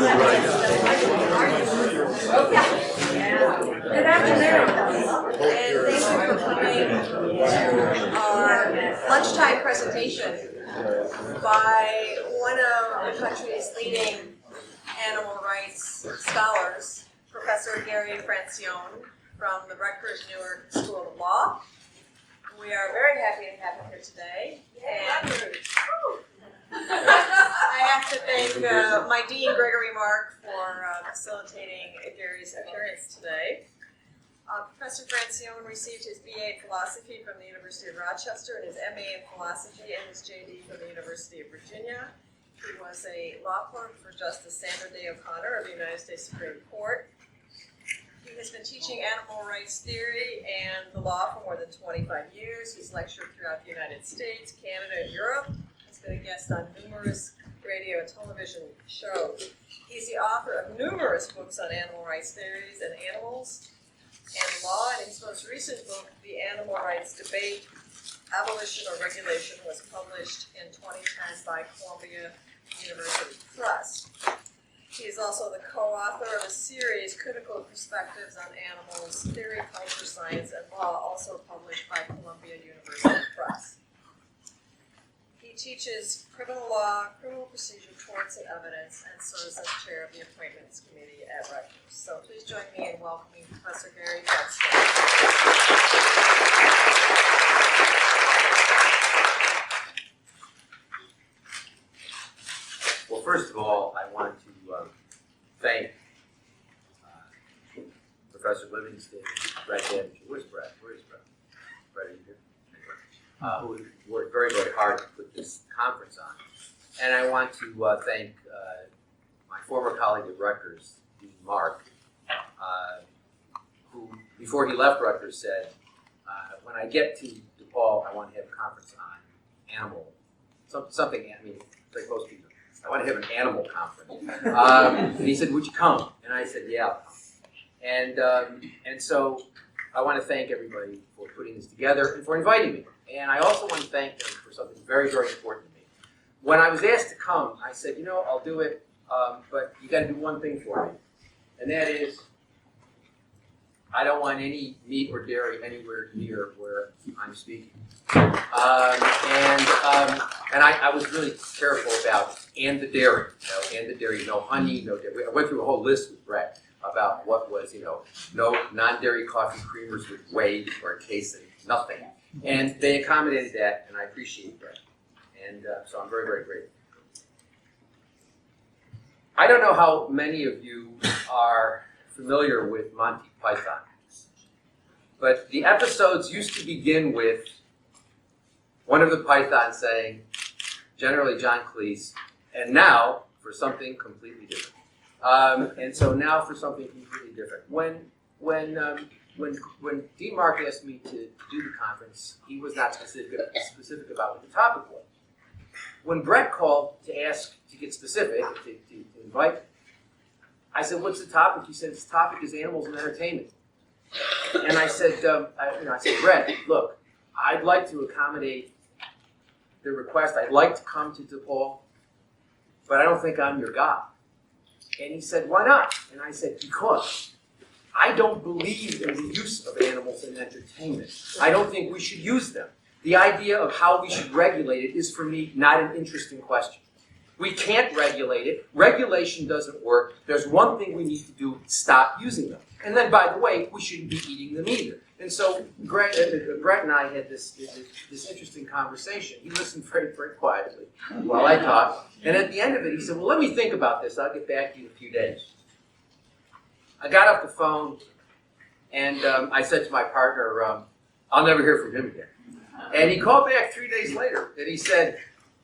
Good afternoon, and thank you for coming to our lunchtime presentation by one of the country's leading animal rights scholars, Professor Gary Francione from the Rutgers Newark School of Law. We are very happy to have him here today. And I have to thank my Dean, Gregory Mark, for facilitating Gary's appearance today. Professor Francione received his BA in Philosophy from the University of Rochester and his MA in Philosophy and his JD from the University of Virginia. He was a law clerk for Justice Sandra Day O'Connor of the United States Supreme Court. He has been teaching animal rights theory and the law for more than 25 years. He's lectured throughout the United States, Canada, and Europe. He's been a guest on numerous radio and television shows. He's the author of numerous books on animal rights theories and animals and law, and his most recent book, The Animal Rights Debate, Abolition or Regulation, was published in 2010 by Columbia University Press. He is also the co-author of a series, Critical Perspectives on Animals, Theory, Culture, Science, and Law, also published by Columbia University Press. He teaches criminal law, criminal procedure, torts, and evidence, and serves as chair of the Appointments Committee at Rutgers. So please join me in welcoming Professor Gary Francione. Well, first of all, I want to thank Professor Livingston and Brett Damage. Where's Brett? Where is Brett? Brett, are you here? Who worked very, very hard to put this conference on. And I want to thank my former colleague at Rutgers, Dean Mark, who, before he left Rutgers, said, when I get to DePaul, I want to have a conference on animal, something, I mean, very close to you. I want to have an animal conference. And he said, would you come? And I said, yeah, I'll come. And so I want to thank everybody for putting this together and for inviting me. And I also want to thank them for something very, very important to me. When I was asked to come, I said, I'll do it, but you got to do one thing for me. And that is, I don't want any meat or dairy anywhere near where I'm speaking. And I was really careful about and the dairy, no honey, no dairy. I went through a whole list with Brett about what was, no non-dairy coffee creamers with whey or casein, nothing. And they accommodated that, and I appreciate that. And so I'm very, very grateful. I don't know how many of you are familiar with Monty Python, but the episodes used to begin with one of the Pythons saying, generally John Cleese, and now for something completely different. And so now for something completely different. When Dean Mark asked me to do the conference, he was not specific about what the topic was. When Brett called to ask to get specific, to invite me, I said, "What's the topic?" He said, "The topic is animals and entertainment." And I said, "Brett, look, I'd like to accommodate the request. I'd like to come to DePaul, but I don't think I'm your guy." And he said, "Why not?" And I said, "Because I don't believe in the use of animals in entertainment. I don't think we should use them. The idea of how we should regulate it is, for me, not an interesting question. We can't regulate it. Regulation doesn't work. There's one thing we need to do, stop using them. And then, by the way, we shouldn't be eating them either." And so Brett and I had this interesting conversation. He listened very, very quietly while I talked. And at the end of it, he said, "Well, let me think about this. I'll get back to you in a few days." I got off the phone, and I said to my partner, "I'll never hear from him again." And he called back 3 days later, and he said,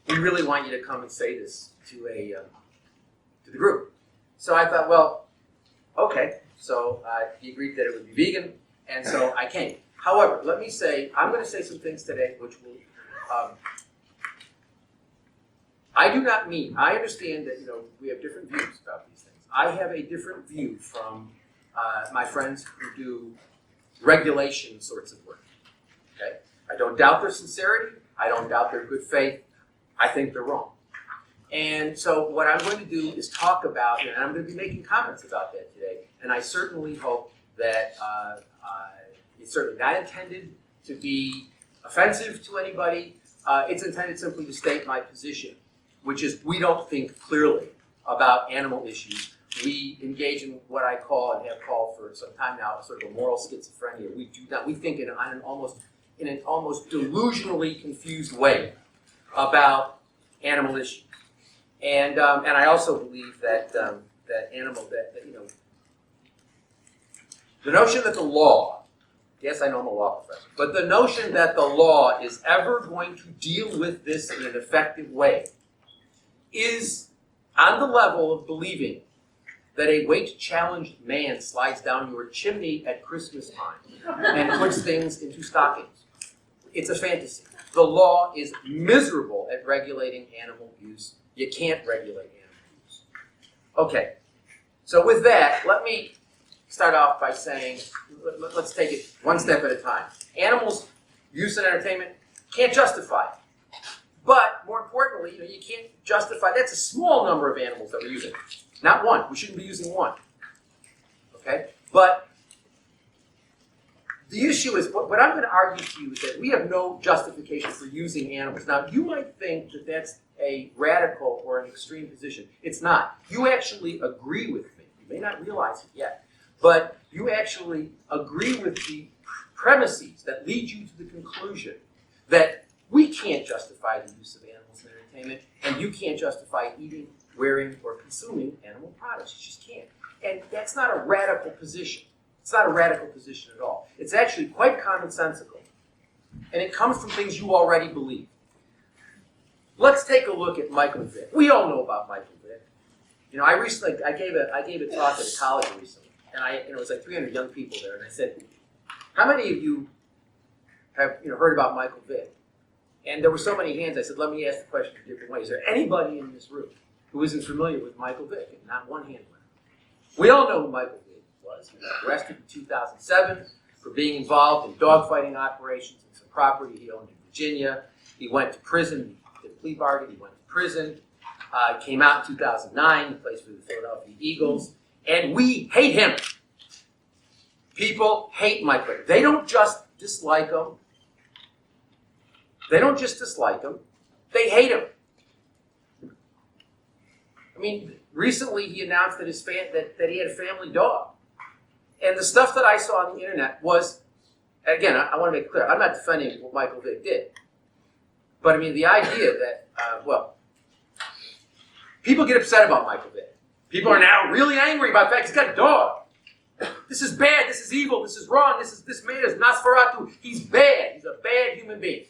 "We really want you to come and say this to the group." So I thought, well, okay. So he agreed that it would be vegan, and so I came. However, let me say, I'm going to say some things today which will, I do not mean, I understand that, we have different views about these things. I have a different view from my friends who do regulation sorts of work. Okay? I don't doubt their sincerity. I don't doubt their good faith. I think they're wrong. And so what I'm going to do is talk about, and I'm going to be making comments about that today, and I certainly hope that it's certainly not intended to be offensive to anybody. It's intended simply to state my position, which is we don't think clearly about animal issues. We engage in what I call and have called for some time now sort of a moral schizophrenia. We do not. We think in an almost delusionally confused way about animal issues, and I also believe that that the notion that the law. Yes, I know I'm a law professor, but the notion that the law is ever going to deal with this in an effective way is on the level of believing that a weight-challenged man slides down your chimney at Christmas time and puts things into stockings. It's a fantasy. The law is miserable at regulating animal abuse. You can't regulate animal abuse. Okay, so with that, let me start off by saying, let's take it one step at a time. Animals' use in entertainment can't justify it. But more importantly, you can't justify, that's a small number of animals that we're using. Not one. We shouldn't be using one. Okay? But the issue is, what I'm going to argue to you is that we have no justification for using animals. Now, you might think that that's a radical or an extreme position. It's not. You actually agree with me. You may not realize it yet. But you actually agree with the premises that lead you to the conclusion that we can't justify the use of animals in entertainment, and you can't justify eating, wearing, or consuming animal products. You just can't. And that's not a radical position. It's not a radical position at all. It's actually quite commonsensical. And it comes from things you already believe. Let's take a look at Michael Vick. We all know about Michael Vick. I gave a talk at a college recently. And it was like 300 young people there, and I said, how many of you have heard about Michael Vick? And there were so many hands, I said, let me ask the question a different way. Is there anybody in this room who isn't familiar with Michael Vick? And not one hand went up. We all know who Michael Vick was. He was arrested in 2007 for being involved in dogfighting operations and some property he owned in Virginia. He went to prison. He did a plea bargain. He went to prison. Came out in 2009. He plays for the Philadelphia Eagles. And we hate him. People hate Michael. They don't just dislike him. They don't just dislike him. They hate him. I mean, recently he announced that that he had a family dog. And the stuff that I saw on the internet was, again, I want to make it clear, I'm not defending what Michael Vick did. But I mean, the idea that, people get upset about Michael Vick. People are now really angry about the fact he's got a dog. This is bad, this is evil, this is wrong, this man is Nosferatu. He's bad, he's a bad human being.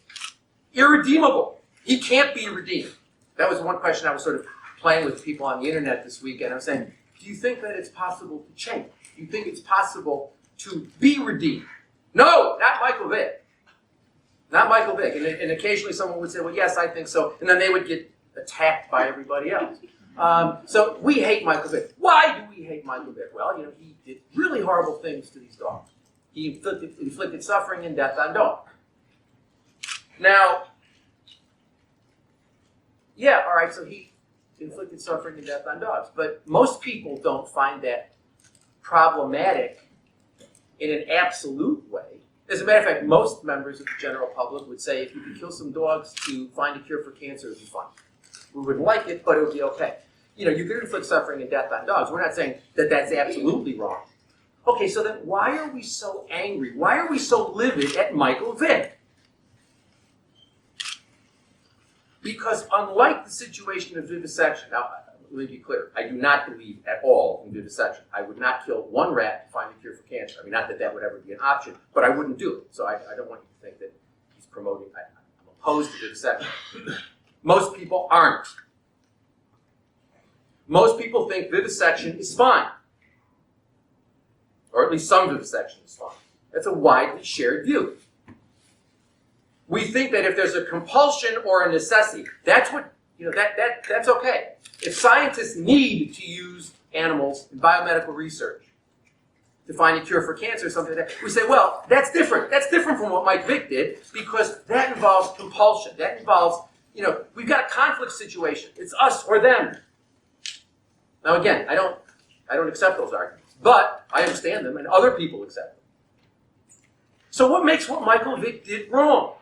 Irredeemable. He can't be redeemed. That was one question I was sort of playing with people on the internet this week, and I was saying, do you think that it's possible to change? Do you think it's possible to be redeemed? No, not Michael Vick. Not Michael Vick. And occasionally someone would say, well, yes, I think so. And then they would get attacked by everybody else. So we hate Michael Vick. Why do we hate Michael Vick? Well, he did really horrible things to these dogs. He inflicted suffering and death on dogs. Now, yeah, all right, so he inflicted suffering and death on dogs. But most people don't find that problematic in an absolute way. As a matter of fact, most members of the general public would say if you could kill some dogs to find a cure for cancer, it would be fun. We wouldn't like it, but it would be okay. You could inflict suffering and death on dogs. We're not saying that that's absolutely wrong. Okay, so then why are we so angry? Why are we so livid at Michael Vick? Because unlike the situation of vivisection, now, let me be clear, I do not believe at all in vivisection. I would not kill one rat to find a cure for cancer. I mean, not that that would ever be an option, but I wouldn't do it. So I don't want you to think that he's promoting, I'm opposed to vivisection. Most people aren't. Most people think vivisection is fine. Or at least some vivisection is fine. That's a widely shared view. We think that if there's a compulsion or a necessity, that's what, that's okay. If scientists need to use animals in biomedical research to find a cure for cancer or something like that, we say, well, that's different. That's different from what Mike Vick did because that involves compulsion. That involves we've got a conflict situation. It's us or them. Now again, I don't accept those arguments, but I understand them and other people accept them. So what makes what Michael Vick did wrong?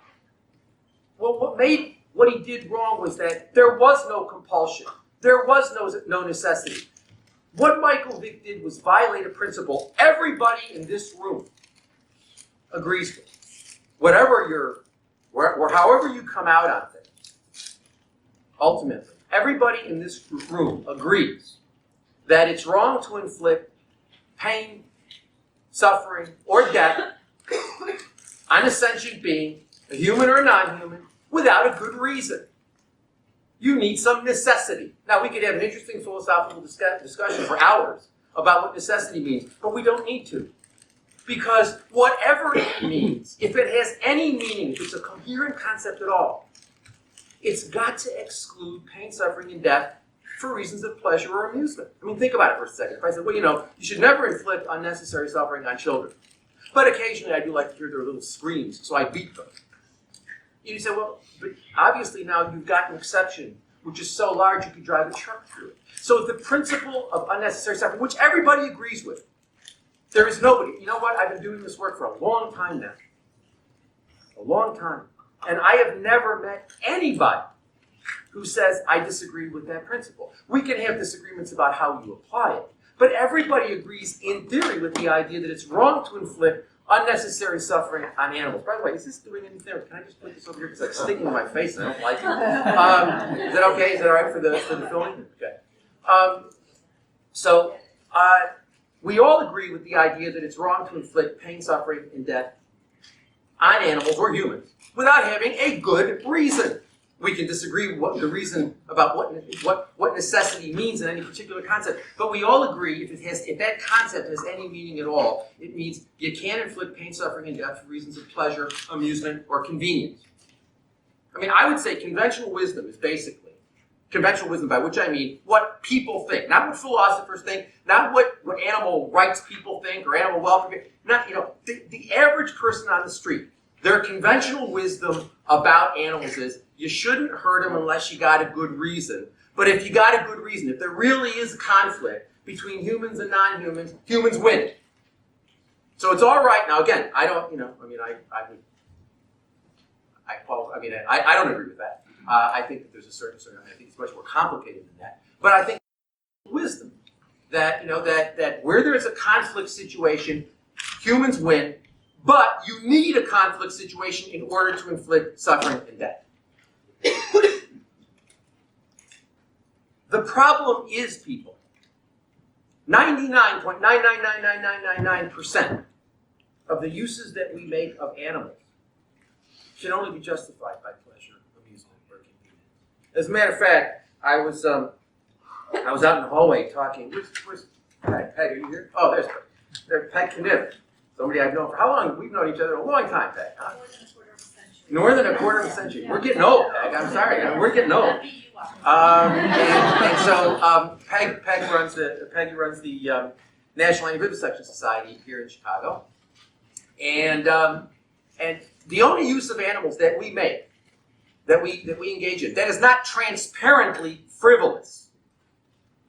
Well, what made what he did wrong was that there was no compulsion. There was no necessity. What Michael Vick did was violate a principle everybody in this room agrees with. However you come out on things, ultimately, everybody in this room agrees that it's wrong to inflict pain, suffering, or death on a sentient being, a human or a non-human, without a good reason. You need some necessity. Now, we could have an interesting philosophical discussion for hours about what necessity means, but we don't need to. Because whatever it means, if it has any meaning, if it's a coherent concept at all, it's got to exclude pain, suffering, and death for reasons of pleasure or amusement. I mean, think about it for a second. If I said, well, you should never inflict unnecessary suffering on children. But occasionally I do like to hear their little screams, so I beat them. You say, well, but obviously now you've got an exception which is so large you could drive a truck through it. So the principle of unnecessary suffering, which everybody agrees with, there is nobody. You know what? I've been doing this work for a long time now. A long time. And I have never met anybody who says, I disagree with that principle. We can have disagreements about how you apply it, but everybody agrees in theory with the idea that it's wrong to inflict unnecessary suffering on animals. By the way, is this doing anything? Can I just put this over here because it's sticking in my face and I don't like it? Is that okay? Is that all right for the filming? Okay. We all agree with the idea that it's wrong to inflict pain, suffering, and death on animals or humans without having a good reason. We can disagree what the reason about what necessity means in any particular concept, but we all agree if that concept has any meaning at all, it means you can't inflict pain, suffering, and death for reasons of pleasure, amusement, or convenience. I mean, I would say conventional wisdom is basically conventional wisdom, by which I mean what people think, not what philosophers think, not what animal rights people think or animal welfare. Not the average person on the street. Their conventional wisdom about animals is you shouldn't hurt them unless you got a good reason. But if you got a good reason, if there really is a conflict between humans and non-humans, humans win. So it's all right. Now again, I don't agree with that. I think that there's a certain, I think it's much more complicated than that. But I think wisdom that that where there is a conflict situation, humans win. But you need a conflict situation in order to inflict suffering and death. The problem is, people, 99.9999999% of the uses that we make of animals should only be justified by pleasure, amusement, or convenience. As a matter of fact, I was out in the hallway talking. Where's Peg? Peg, are you here? Oh, there's Peg Knibb. Somebody I've known for how long? We've known each other a long time, Peg. Huh? More than a quarter of a century. We're getting old, Peg. I'm sorry. We're getting old. So Peg runs the National Anti-Vivisection Society here in Chicago, and the only use of animals that we make, that we engage in, that is not transparently frivolous,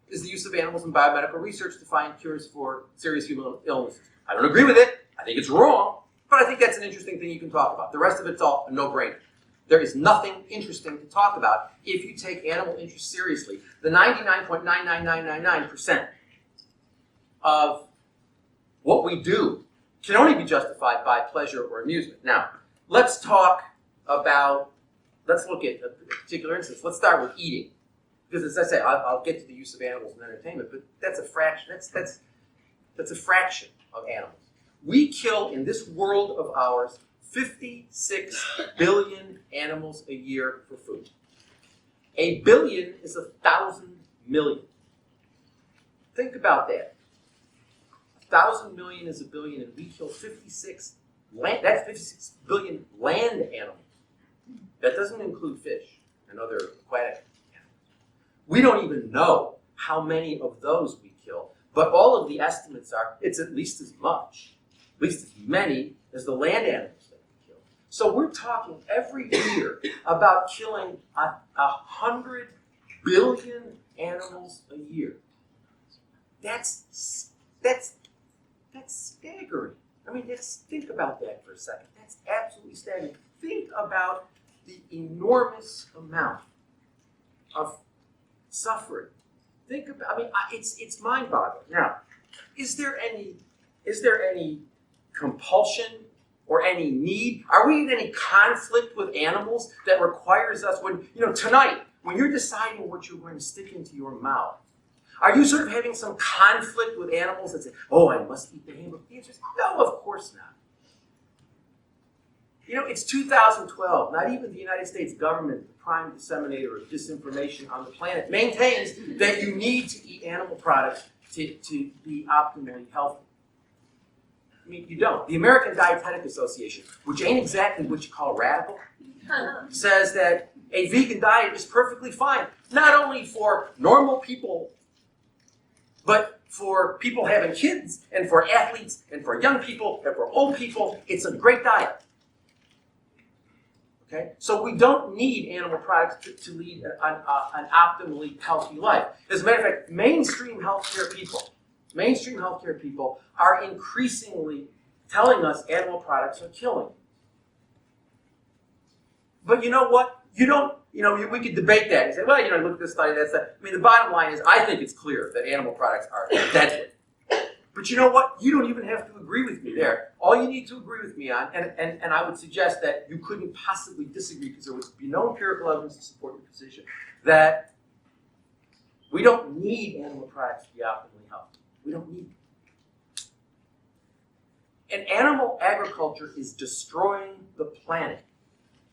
is the use of animals in biomedical research to find cures for serious human illnesses. I don't agree with it. I think it's wrong, but I think that's an interesting thing you can talk about. The rest of it's all a no-brainer. There is nothing interesting to talk about if you take animal interest seriously. The 99.99999% of what we do can only be justified by pleasure or amusement. Now, let's look at a particular instance. Let's start with eating. Because as I say, I'll get to the use of animals in entertainment, but that's a fraction. That's a fraction of animals. We kill in this world of ours 56 billion animals a year for food. A billion is 1,000 million. Think about that. 1,000 million is a billion, and we kill 56 billion land animals. That doesn't include fish and other aquatic animals. We don't even know how many of those we kill, but all of the estimates are it's at least as much, at least as many as the land animals that we kill. So we're talking every year about killing 100 billion animals a year. That's staggering. I mean, think about that for a second. That's absolutely staggering. Think about the enormous amount of suffering. Think about. I mean, it's mind-boggling. Now, is there any compulsion or any need? Are we in any conflict with animals that requires us tonight when you're deciding what you're going to stick into your mouth? Are you sort of having some conflict with animals that say, "Oh, I must eat the hamburger"? The answer is no, of course not. It's 2012. Not even the United States government, the prime disseminator of disinformation on the planet, maintains that you need to eat animal products to be optimally healthy. I mean, you don't. The American Dietetic Association, which ain't exactly what you call radical, says that a vegan diet is perfectly fine, not only for normal people, but for people having kids, and for athletes, and for young people, and for old people. It's a great diet. Okay? So we don't need animal products to lead an optimally healthy life. As a matter of fact, mainstream healthcare people are increasingly telling us animal products are killing. But you know what? We could debate that and say, well, look at this study, that's that. I mean, the bottom line is, I think it's clear that animal products are deadly. But you know what? You don't even have to agree with me there. All you need to agree with me on, and I would suggest that you couldn't possibly disagree because there would be no empirical evidence to support your position, that we don't need animal products to be optimally healthy. We don't need them. And animal agriculture is destroying the planet.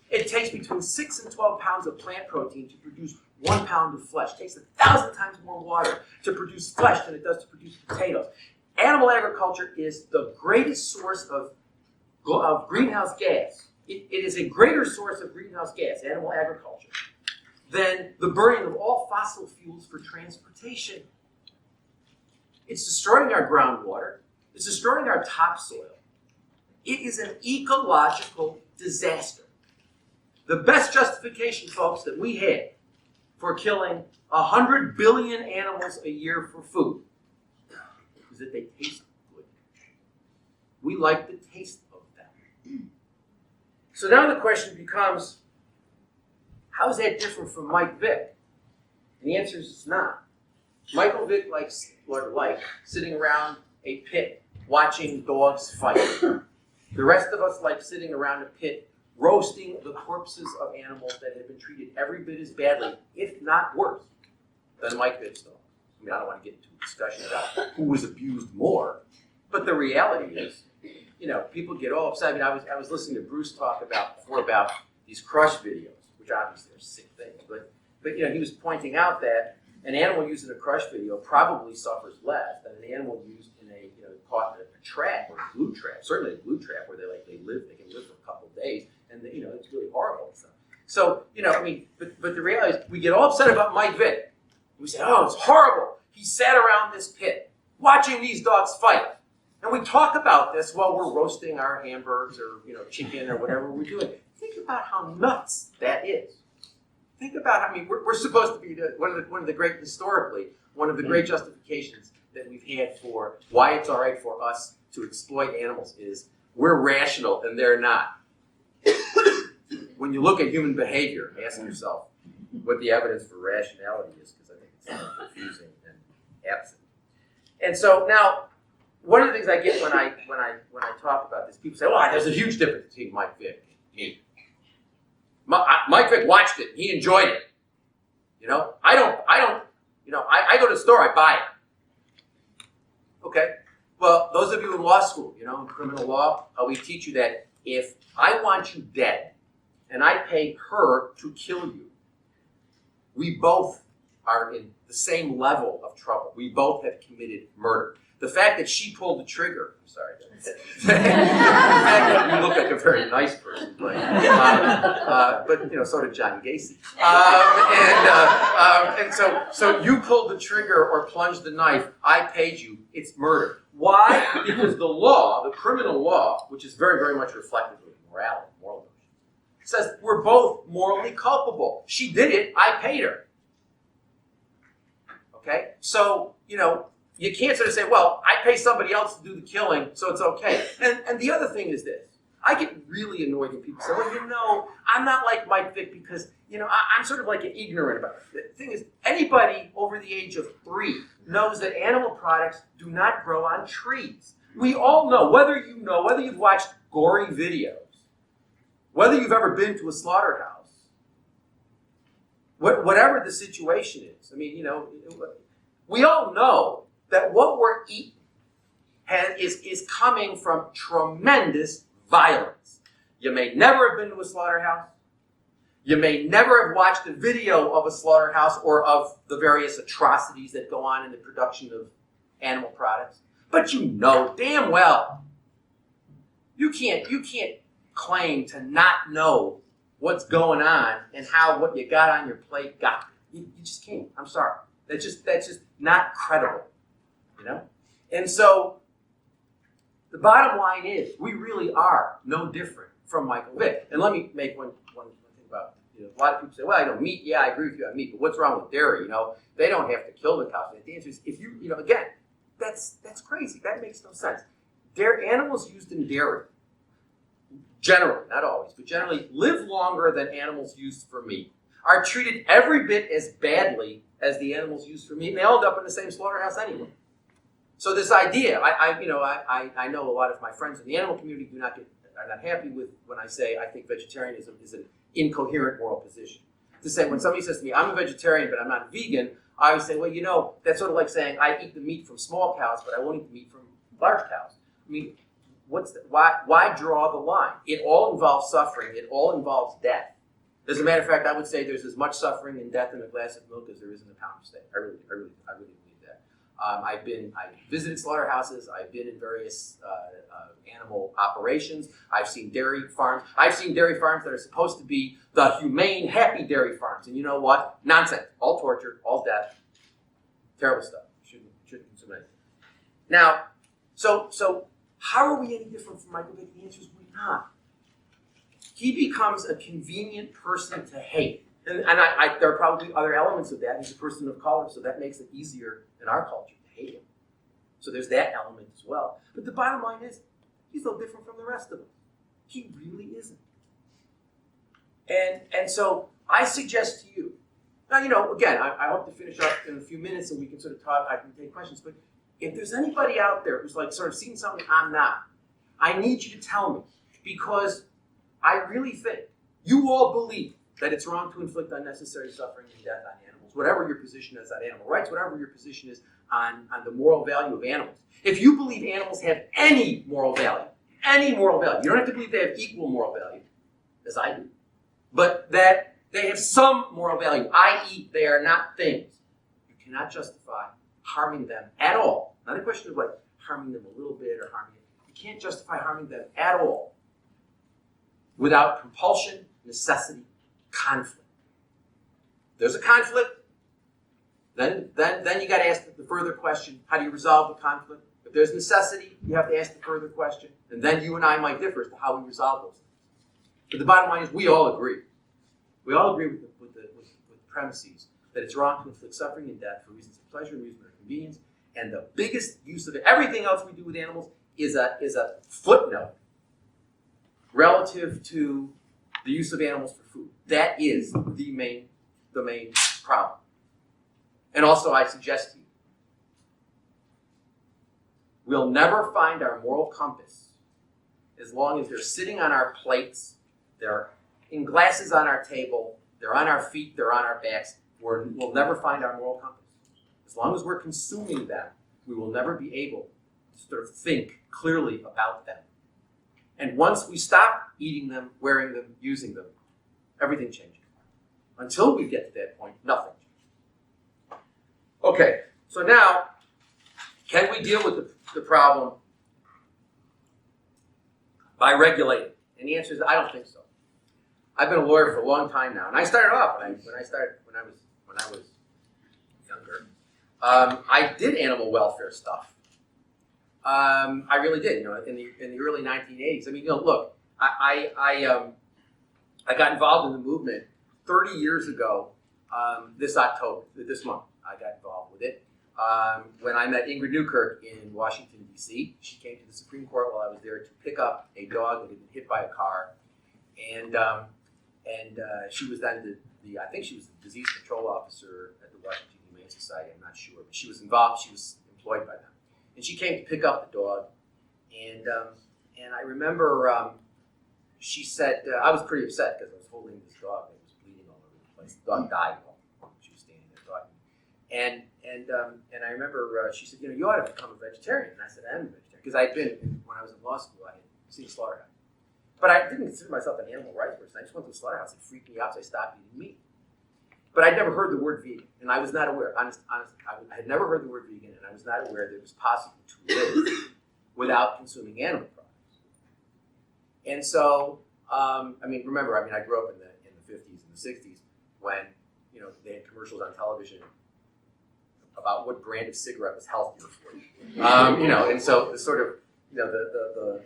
It takes between 6 and 12 pounds of plant protein to produce 1 pound of flesh. It takes 1,000 times more water to produce flesh than it does to produce potatoes. Animal agriculture is the greatest source of greenhouse gas. It is a greater source of greenhouse gas, animal agriculture, than the burning of all fossil fuels for transportation. It's destroying our groundwater. It's destroying our topsoil. It is an ecological disaster. The best justification, folks, that we had for killing 100 billion animals a year for food is that they taste good. We like the taste of them. So now the question becomes, how is that different from Mike Vick? And the answer is it's not. Michael Vick likes sitting around a pit watching dogs fight. The rest of us like sitting around a pit roasting the corpses of animals that have been treated every bit as badly, if not worse, than Mike Vick's dog. I mean, I don't want to get into a discussion about who was abused more, but the reality is, people get all upset. I mean, I was listening to Bruce talk before about these crush videos, which obviously are sick things, but he was pointing out that an animal used in a crush video probably suffers less than an animal used in caught in a trap or a glue trap. Certainly a glue trap where they can live for a couple of days, and it's really horrible and stuff. So but the reality is we get all upset about Mike Vick. We say, oh, it's horrible. He sat around this pit watching these dogs fight, and we talk about this while we're roasting our hamburgers or chicken or whatever we're doing. Think about how nuts that is. Think about, we're supposed to be one of the great justifications that we've had for why it's all right for us to exploit animals is we're rational and they're not. When you look at human behavior, ask yourself what the evidence for rationality is, because I think it's confusing and absent. And so now, one of the things I get when I talk about this, people say, "Well, there's a huge difference between Mike Vick and me." Mike Vick watched it; he enjoyed it. I don't. I go to the store, I buy it. Okay. Well, those of you in law school, in criminal law, we teach you that if I want you dead, and I pay her to kill you, we both are in the same level of trouble. We both have committed murder. The fact that she pulled the trigger, I'm sorry. The fact that you look like a very nice person, but so did John Gacy. So you pulled the trigger or plunged the knife, I paid you, it's murder. Why? Because the law, the criminal law, which is very, very much reflective of morality, moral notions, says we're both morally culpable. She did it, I paid her. Okay? So, you can't sort of say, well, I pay somebody else to do the killing, so it's okay. And the other thing is this. I get really annoyed when people say, well, I'm not like Mike Vick because, I'm sort of like an ignorant about it. The thing is, anybody over the age of 3 knows that animal products do not grow on trees. We all know, whether you've watched gory videos, whether you've ever been to a slaughterhouse, whatever the situation is. I mean, we all know that what we're eating is coming from tremendous violence. You may never have been to a slaughterhouse. You may never have watched a video of a slaughterhouse or of the various atrocities that go on in the production of animal products. But you know damn well you can't claim to not know what's going on and how what you got on your plate got. You just can't. I'm sorry. That's just not credible. And so the bottom line is we really are no different from Michael Vick. And let me make one thing about a lot of people say, well, I don't meat. Yeah, I agree with you on meat, but what's wrong with dairy? They don't have to kill the cows. The answer is, if again, that's crazy. That makes no sense. Animals used in dairy, generally, not always, but generally live longer than animals used for meat, are treated every bit as badly as the animals used for meat, and they all end up in the same slaughterhouse anyway. So this idea, I know a lot of my friends in the animal community are not happy with when I say I think vegetarianism is an incoherent moral position. To say when somebody says to me, I'm a vegetarian but I'm not a vegan, I always say, well, that's sort of like saying I eat the meat from small cows but I won't eat the meat from large cows. I mean, why draw the line? It all involves suffering. It all involves death. As a matter of fact, I would say there's as much suffering and death in a glass of milk as there is in a pound of steak. I really believe that. I've visited slaughterhouses. I've been in various animal operations. I've seen dairy farms. I've seen dairy farms that are supposed to be the humane, happy dairy farms. And you know what? Nonsense. All torture, all death. Terrible stuff. Shouldn't consume anything. Now, so how are we any different from Michael Vick? The answer is we're not. He becomes a convenient person to hate. And there are probably other elements of that. He's a person of color, so that makes it easier in our culture to hate him. So there's that element as well. But the bottom line is, he's no different from the rest of us. He really isn't. And so I suggest to you, now, again, I hope to finish up in a few minutes and we can sort of talk, I can take questions, but if there's anybody out there who's like sort of seeing something I'm not, I need you to tell me, because I really think you all believe that it's wrong to inflict unnecessary suffering and death on animals, whatever your position is on animal rights, whatever your position is on the moral value of animals. If you believe animals have any moral value, you don't have to believe they have equal moral value, as I do, but that they have some moral value, i.e. they are not things, you cannot justify harming them at all. Not a question of like harming them a little bit or harming them. You can't justify harming them at all without compulsion, necessity, conflict. There's a conflict, then you got to ask the further question, how do you resolve the conflict? If there's necessity, you have to ask the further question, and then you and I might differ as to how we resolve those things. But the bottom line is we all agree. We all agree with the premises that it's wrong to inflict suffering and death for reasons of pleasure, amusement, or convenience, and the biggest use of it, everything else we do with animals is a footnote relative to the use of animals for food. That is the main problem. And also, I suggest to you, we'll never find our moral compass as long as they're sitting on our plates, they're in glasses on our table, they're on our feet, they're on our backs. We'll never find our moral compass. As long as we're consuming them, we will never be able to sort of think clearly about them. And once we stop eating them, wearing them, using them, everything changes. Until we get to that point, nothing changes. Okay, so now, can we deal with the problem by regulating? And the answer is, I don't think so. I've been a lawyer for a long time now, and I started off when I was younger. I did animal welfare stuff. I really did. In the early 1980s. I mean, look, I I got involved in the movement 30 years ago, this month. I got involved with it. When I met Ingrid Newkirk in Washington, D.C., she came to the Supreme Court while I was there to pick up a dog that had been hit by a car. And she was then I think she was the disease control officer at the Washington Humane Society, I'm not sure. But she was involved, she was employed by them. And she came to pick up the dog. And I remember she said, I was pretty upset because I was holding this dog that was bleeding all over the place. The dog died while she was standing there talking. And I remember she said, you ought to become a vegetarian. And I said, I am a vegetarian. Because I had been, when I was in law school, I had seen a slaughterhouse. But I didn't consider myself an animal rights person. I just went to a slaughterhouse. It freaked me out, so I stopped eating meat. But I'd never heard the word vegan, and I was not aware. Honestly, I had never heard the word vegan, and I was not aware that it was possible to live without consuming animal products. And so, remember, I grew up in the 50s and the 60s when, they had commercials on television about what brand of cigarette was healthier for you. And so the sort of, the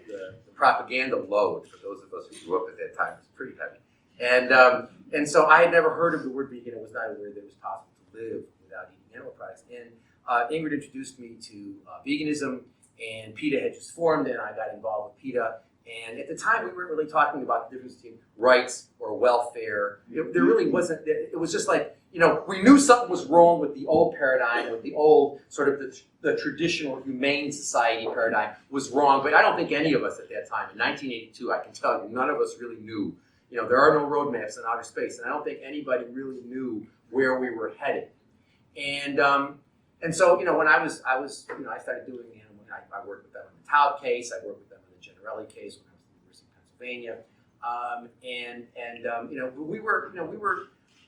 propaganda load for those of us who grew up at that time was pretty heavy. And so I had never heard of the word vegan and was not aware that it was possible to live without eating animal products. And Ingrid introduced me to veganism, and PETA had just formed, and I got involved with PETA. And at the time, we weren't really talking about the difference between rights or welfare. There really wasn't. It was just like, we knew something was wrong with the old paradigm, with the old sort of the traditional humane society paradigm was wrong. But I don't think any of us at that time, in 1982, I can tell you, none of us really knew. There are no roadmaps in outer space, and I don't think anybody really knew where we were headed. And so, when I started doing animal, I worked with them on the Taub case, I worked with them on the Generelli case when I was at the University of Pennsylvania.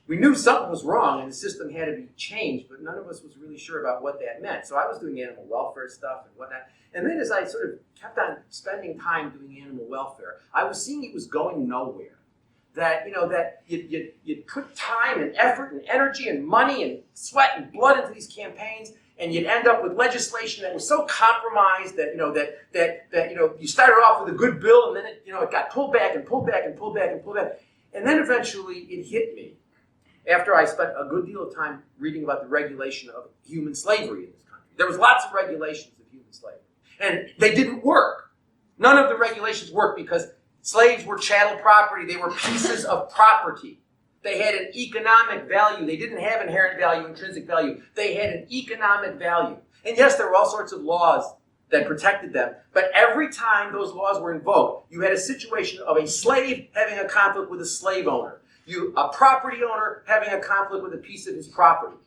We knew something was wrong and the system had to be changed, but none of us was really sure about what that meant. So I was doing animal welfare stuff and whatnot. And then as I sort of kept on spending time doing animal welfare, I was seeing it was going nowhere. That you'd put time and effort and energy and money and sweat and blood into these campaigns, and you'd end up with legislation that was so compromised that you started off with a good bill, and then it got pulled back and pulled back and pulled back and pulled back, and then eventually it hit me after I spent a good deal of time reading about the regulation of human slavery in this country. There was lots of regulations of human slavery, and they didn't work. None of the regulations worked because slaves were chattel property. They were pieces of property. They had an economic value. They didn't have inherent value, intrinsic value. They had an economic value. And yes, there were all sorts of laws that protected them, but every time those laws were invoked, you had a situation of a slave having a conflict with a slave owner. A property owner having a conflict with a piece of his property.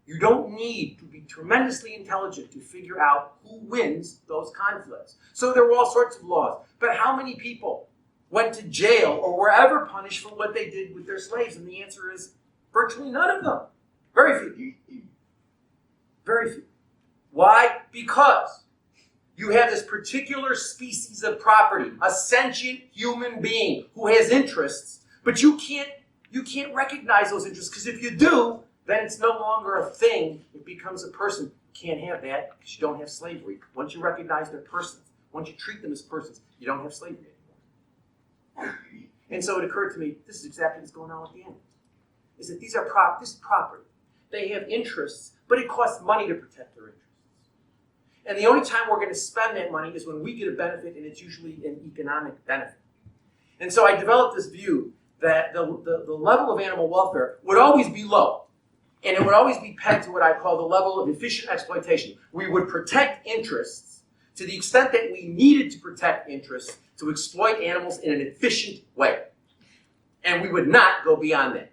You don't need to be tremendously intelligent to figure out who wins those conflicts. So there were all sorts of laws. But how many people went to jail or were ever punished for what they did with their slaves? And the answer is virtually none of them. Very few. Very few. Why? Because you have this particular species of property, a sentient human being who has interests, but you can't recognize those interests, because if you do, then it's no longer a thing. It becomes a person. You can't have that because you don't have slavery. Once you recognize they're persons, once you treat them as persons, you don't have slavery anymore. And so it occurred to me, this is exactly what's going on with the animals. Is that this is property. They have interests, but it costs money to protect their interests. And the only time we're going to spend that money is when we get a benefit, and it's usually an economic benefit. And so I developed this view that the level of animal welfare would always be low. And it would always be pegged to what I call the level of efficient exploitation. We would protect interests to the extent that we needed to protect interests to exploit animals in an efficient way. And we would not go beyond that.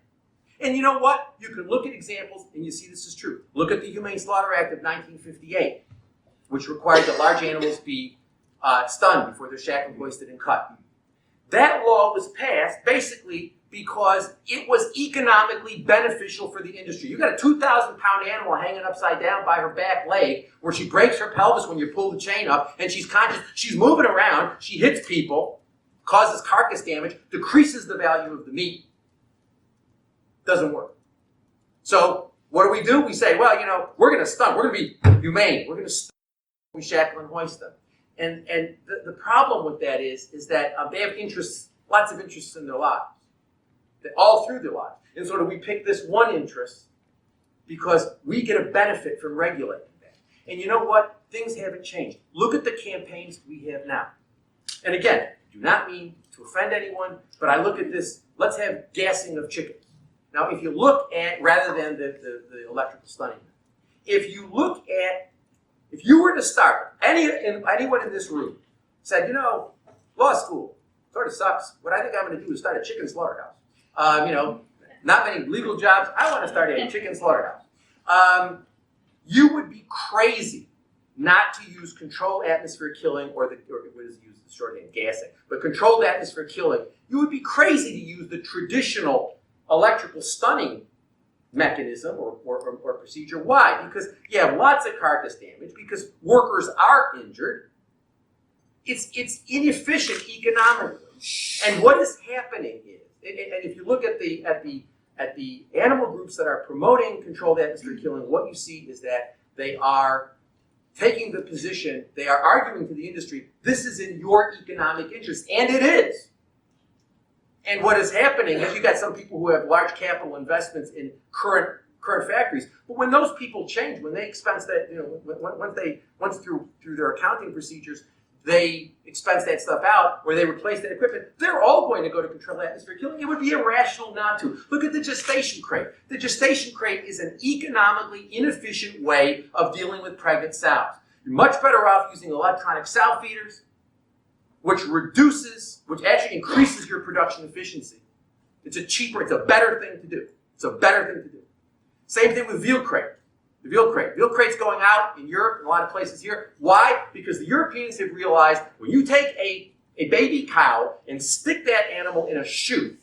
And you know what? You can look at examples and you see this is true. Look at the Humane Slaughter Act of 1958, which required that large animals be stunned before they're shackled, hoisted, and cut. That law was passed basically because it was economically beneficial for the industry. You got a 2,000-pound animal hanging upside down by her back leg where she breaks her pelvis when you pull the chain up, and she's conscious, she's moving around, she hits people, causes carcass damage, decreases the value of the meat. Doesn't work. So what do? We say, well, we're going to stun, we're going to be humane, we're going to stun, we shackle and hoist them. And the problem with that is that they have interests, lots of interests in their lives. all through their lives. And so we pick this one interest because we get a benefit from regulating that. And you know what? Things haven't changed. Look at the campaigns we have now. And again, I do not mean to offend anyone, but I look at this, let's have gassing of chickens. Now, if you look at, rather than the electrical stunning, if you were to start, anyone in this room said, you know, law school sort of sucks. What I think I'm going to do is start a chicken slaughterhouse. Not many legal jobs. I want to start a chicken slaughterhouse. You would be crazy not to use controlled atmospheric killing, or what is used the short name, gassing, but controlled atmospheric killing. You would be crazy to use the traditional electrical stunning mechanism or procedure. Why? Because you have lots of carcass damage, because workers are injured. It's inefficient economically. And what is happening is, and if you look at the animal groups that are promoting controlled atmospheric killing, what you see is that they are taking the position, they are arguing to the industry, this is in your economic interest, and it is. And what is happening is you got some people who have large capital investments in current factories, but when those people change, when they expense that, once through their accounting procedures, they expense that stuff out, or they replace that equipment, they're all going to go to controlled atmospheric killing. It would be irrational not to. Look at the gestation crate. The gestation crate is an economically inefficient way of dealing with pregnant sows. You're much better off using electronic sow feeders, which actually increases your production efficiency. It's a better thing to do. It's a better thing to do. Same thing with veal crate. The veal crate. Veal crate's going out in Europe and a lot of places here. Why? Because the Europeans have realized when you take a baby cow and stick that animal in a chute,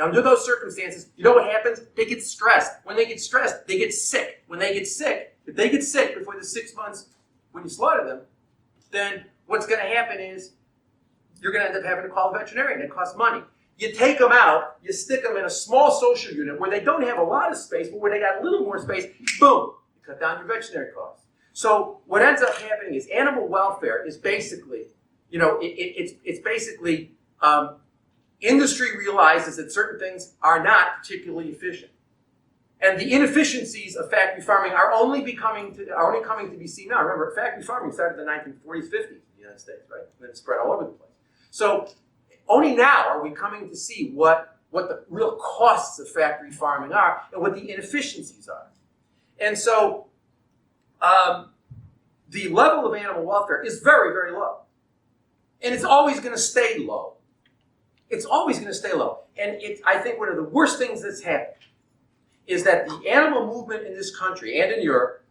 under those circumstances, you know what happens? They get stressed. When they get stressed, they get sick. When they get sick, if they get sick before the 6 months when you slaughter them, then what's going to happen is you're going to end up having to call a veterinarian. It costs money. You take them out, you stick them in a small social unit where they don't have a lot of space, but where they got a little more space, boom, you cut down your veterinary costs. So what ends up happening is animal welfare is basically, it's basically industry realizes that certain things are not particularly efficient. And the inefficiencies of factory farming are only coming to be seen now. Remember, factory farming started in the 1940s, 50s in the United States, right? And then it spread all over the place. So only now are we coming to see what the real costs of factory farming are and what the inefficiencies are. And so the level of animal welfare is very, very low. And it's always going to stay low. It's always going to stay low. And I think one of the worst things that's happened is that the animal movement in this country and in Europe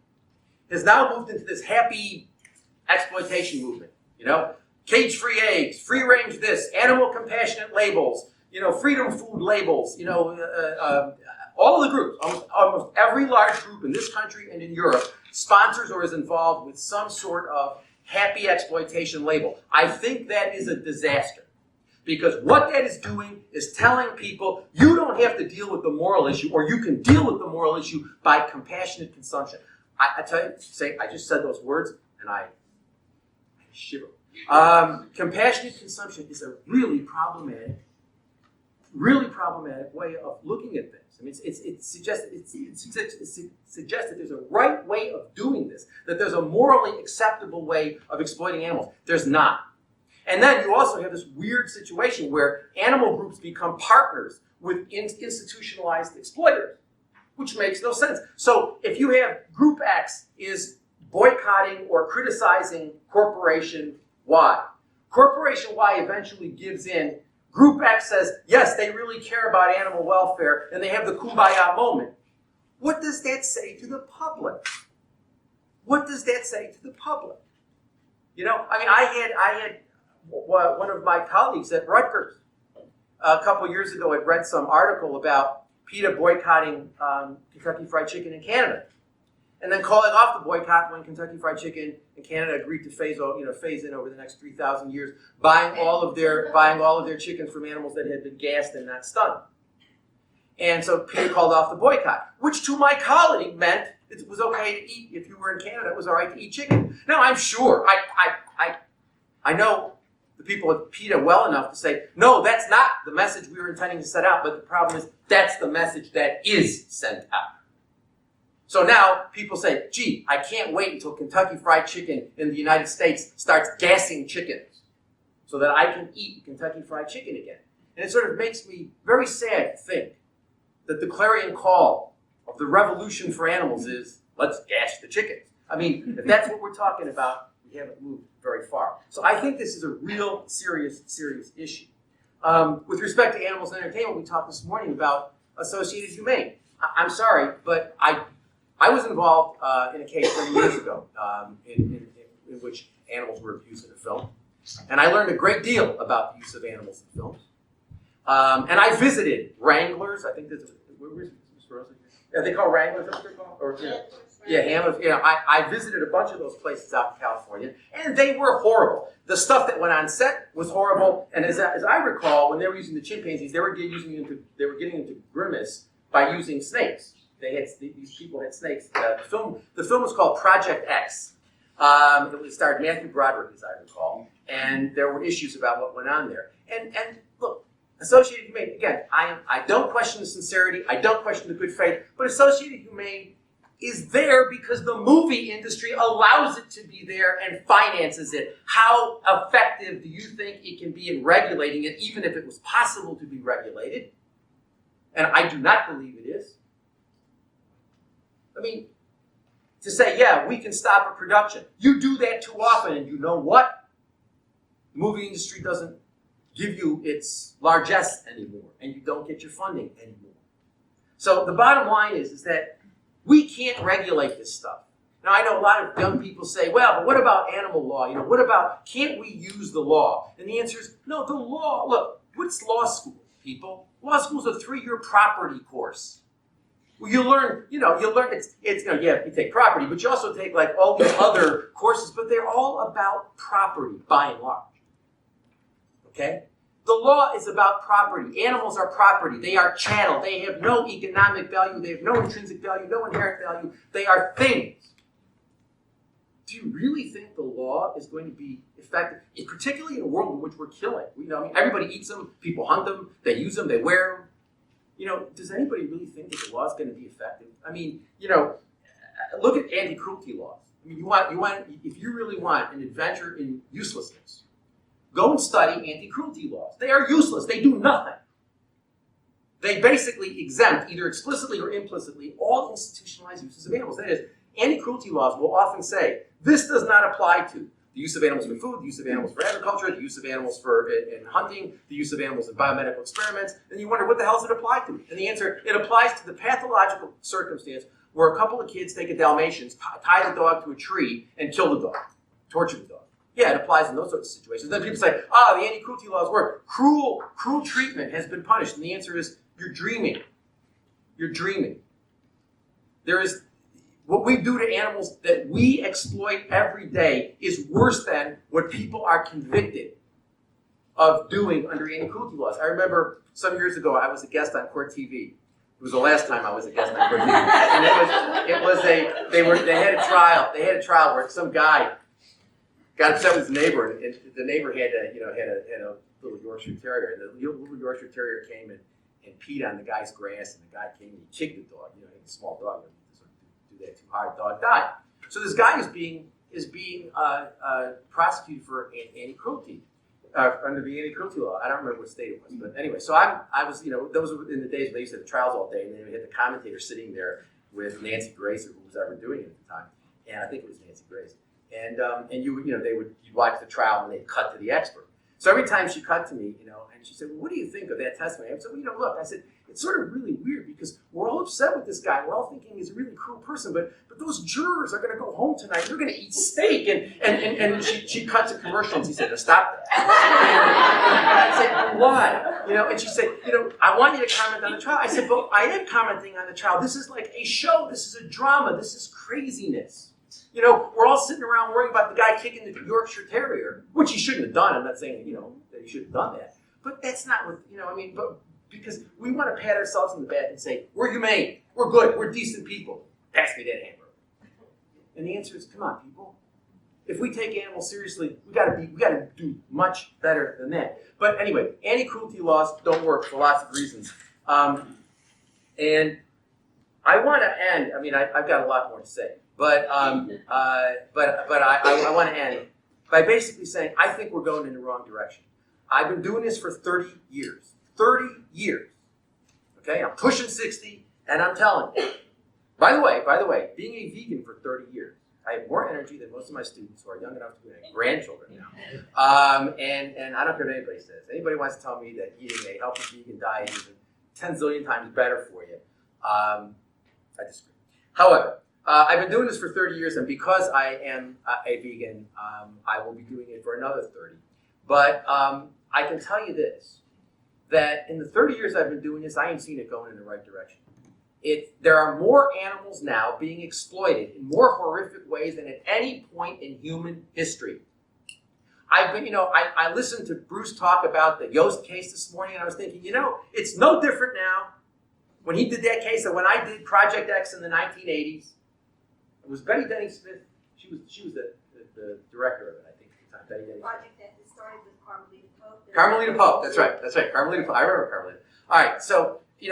has now moved into this happy exploitation movement. Cage-free eggs, free-range this, animal compassionate labels, freedom food labels, all of the groups, almost every large group in this country and in Europe sponsors or is involved with some sort of happy exploitation label. I think that is a disaster. Because what that is doing is telling people you don't have to deal with the moral issue, or you can deal with the moral issue by compassionate consumption. I tell you, I just said those words and I shiver. Compassionate consumption is a really problematic way of looking at things. I mean, it suggests that there's a right way of doing this, that there's a morally acceptable way of exploiting animals. There's not. And then you also have this weird situation where animal groups become partners with institutionalized exploiters, which makes no sense. So if you have Group X is boycotting or criticizing Corporation Y, Corporation Y eventually gives in. Group X says, yes, they really care about animal welfare, and they have the kumbaya moment. What does that say to the public? What does that say to the public? I had one of my colleagues at Rutgers a couple years ago had read some article about PETA boycotting Kentucky Fried Chicken in Canada, and then calling off the boycott when Kentucky Fried Chicken in Canada agreed to phase in over the next 3,000 years, buying all of their chickens from animals that had been gassed and not stunned. And so PETA called off the boycott, which to my colleague meant it was okay to eat. If you were in Canada, it was all right to eat chicken. Now I'm sure I know the people at PETA well enough to say, no, that's not the message we were intending to set out, but the problem is that's the message that is sent out. So now people say, gee, I can't wait until Kentucky Fried Chicken in the United States starts gassing chickens so that I can eat Kentucky Fried Chicken again. And it sort of makes me very sad to think that the clarion call of the revolution for animals is, let's gas the chickens. I mean, if that's what we're talking about, we haven't moved very far. So I think this is a real serious issue. With respect to animals and entertainment, we talked this morning about Associated Humane. I'm sorry, but I was involved in a case many years ago in which animals were abused in a film. And I learned a great deal about the use of animals in films. And I visited wranglers. I think there's where is Mr. Rosa? Yeah, they call wranglers, that's what they're called? Or, handlers. I visited a bunch of those places out in California, and they were horrible. The stuff that went on set was horrible. And as I recall, when they were using the chimpanzees, they were getting into grimace by using snakes. These people had snakes. The film was called Project X. It starred Matthew Broderick, as I recall, and there were issues about what went on there. And look, Associated Humane, again, I don't question the sincerity, I don't question the good faith, but Associated Humane is there because the movie industry allows it to be there and finances it. How effective do you think it can be in regulating it, even if it was possible to be regulated? And I do not believe it is. I mean, to say, yeah, we can stop a production. You do that too often, and you know what? The movie industry doesn't give you its largesse anymore, and you don't get your funding anymore. So the bottom line is that we can't regulate this stuff. Now, I know a lot of young people say, well, but what about animal law? What about, can't we use the law? And the answer is, no, the law, look, what's law school, people? Law school is a 3-year property course. Well, you learn, it's you take property, but you also take like all these other courses, but they're all about property, by and large. Okay? The law is about property. Animals are property. They are chattel. They have no economic value. They have no intrinsic value, no inherent value. They are things. Do you really think the law is going to be effective, particularly in a world in which we're killing? Everybody eats them. People hunt them. They use them. They wear them. Does anybody really think that the law is going to be effective? Look at anti-cruelty laws. If you really want an adventure in uselessness, go and study anti-cruelty laws. They are useless. They do nothing. They basically exempt, either explicitly or implicitly, all institutionalized uses of animals. That is, anti-cruelty laws will often say, this does not apply to the use of animals for food, the use of animals for agriculture, the use of animals in hunting, the use of animals in biomedical experiments. And you wonder, what the hell does it apply to? And the answer, it applies to the pathological circumstance where a couple of kids take a Dalmatian, tie the dog to a tree, and kill the dog, torture the dog. Yeah, it applies in those sorts of situations. Then people say, the anti-cruelty laws work. Cruel treatment has been punished. And the answer is, you're dreaming. You're dreaming. There is, what we do to animals that we exploit every day is worse than what people are convicted of doing under anti-cruelty laws. I remember some years ago, I was a guest on Court TV. It was the last time I was a guest on Court TV. And they had a trial where some guy got upset with his neighbor, and the neighbor had a little Yorkshire Terrier. And the little Yorkshire Terrier came and peed on the guy's grass, and the guy came and he kicked the dog. He was a small dog, do that too hard, dog died. So this guy is being prosecuted for anti-cruelty under the anti-cruelty law. I don't remember what state it was, but anyway. So I was those were in the days when they used to have the trials all day, and then we had the commentator sitting there with Nancy Grace, or who was ever doing it at the time, and I think it was Nancy Grace. And you'd watch the trial and they'd cut to the expert. So every time she cut to me, and she said, well, what do you think of that testimony? I said, look, I said, it's sort of really weird because we're all upset with this guy. We're all thinking he's a really cruel person, but those jurors are going to go home tonight. They're going to eat steak. And she cuts a commercial and she said, no, stop that. I said, why? And she said, I want you to comment on the trial. I said, but I am commenting on the trial. This is like a show. This is a drama. This is craziness. We're all sitting around worrying about the guy kicking the Yorkshire Terrier, which he shouldn't have done. I'm not saying, that he should have done that. But that's not what, but because we want to pat ourselves on the back and say, we're humane, we're good, we're decent people. Pass me that hamburger. And the answer is, come on, people. if we take animals seriously, we gotta do much better than that. But anyway, anti-cruelty laws don't work for lots of reasons. And I want to end. I mean, I've got a lot more to say, but I want to end by basically saying I think we're going in the wrong direction. I've been doing this for 30 years. 30 years. Okay, I'm pushing 60, and I'm telling you. By the way, being a vegan for 30 years, I have more energy than most of my students who are young enough to be grandchildren now. And I don't care what anybody says. Anybody wants to tell me that eating a healthy vegan diet is 10 zillion times better for you, I disagree. However, I've been doing this for 30 years, and because I am a vegan, I will be doing it for another 30. But I can tell you this, that in the 30 years I've been doing this, I ain't seen it going in the right direction. There are more animals now being exploited in more horrific ways than at any point in human history. I listened to Bruce talk about the Yost case this morning, and I was thinking, it's no different now when he did that case than when I did Project X in the 1980s. It was Betty Denny Smith. She was the director of it, I think, at the time. Betty Denny. Project X started with Carmelita Pope. Carmelita Pope. That's right. Carmelita Pope. I remember Carmelita. All right. So we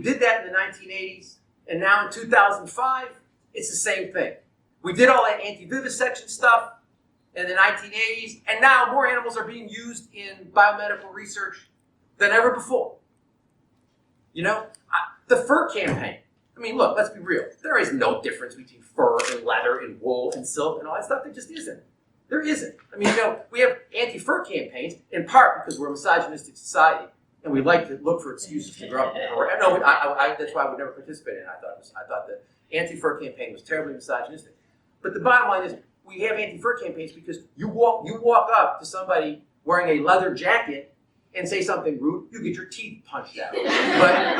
did that in the 1980s, and now in 2005, it's the same thing. We did all that anti-vivisection stuff in the 1980s, and now more animals are being used in biomedical research than ever before. The fur campaign. I mean, look, let's be real. There is no difference between fur and leather and wool and silk and all that stuff. There just isn't. There isn't. I mean, we have anti-fur campaigns in part because we're a misogynistic society and we like to look for excuses to grow. That's why I would never participate in it. I thought the anti-fur campaign was terribly misogynistic. But the bottom line is, we have anti-fur campaigns because you walk up to somebody wearing a leather jacket and say something rude, you get your teeth punched out. But